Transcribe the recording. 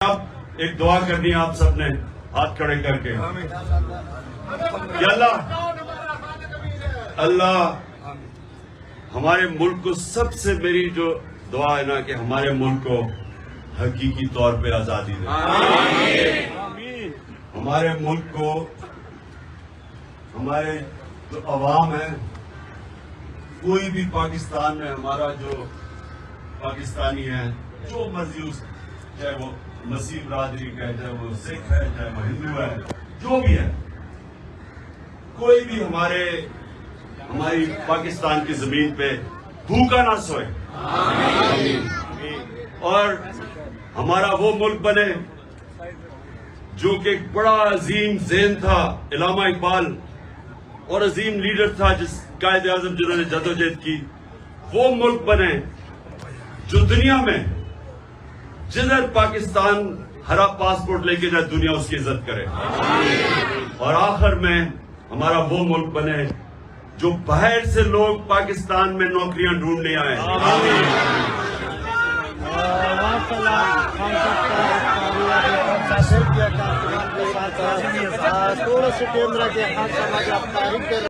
اب ایک دعا کرنی ہے آپ سب نے ہاتھ کھڑے کر کے کہ اللہ ہمارے ملک کو سب سے میری جو دعا ہے نا کہ ہمارے ملک کو حقیقی طور پہ آزادی دے. ہمارے ملک کو ہمارے جو عوام ہے کوئی بھی پاکستان میں ہمارا جو پاکستانی ہے جو مرضی اس چاہے وہ مسیح برادری کا ہے چاہے وہ سکھ ہے چاہے وہ ہندو ہے جو بھی ہے کوئی بھی ہماری پاکستان کی زمین پہ بھوکا نہ سوئے اور ہمارا وہ ملک بنے جو کہ ایک بڑا عظیم ذہن تھا علامہ اقبال اور عظیم لیڈر تھا جس قائد اعظم جنہوں نے جدوجہد کی وہ ملک بنے جو دنیا میں جدھر پاکستان ہرا پاسپورٹ لے کے جائے دنیا اس کی عزت کرے اور آخر میں ہمارا وہ ملک بنے جو باہر سے لوگ پاکستان میں نوکریاں ڈھونڈنے آئے.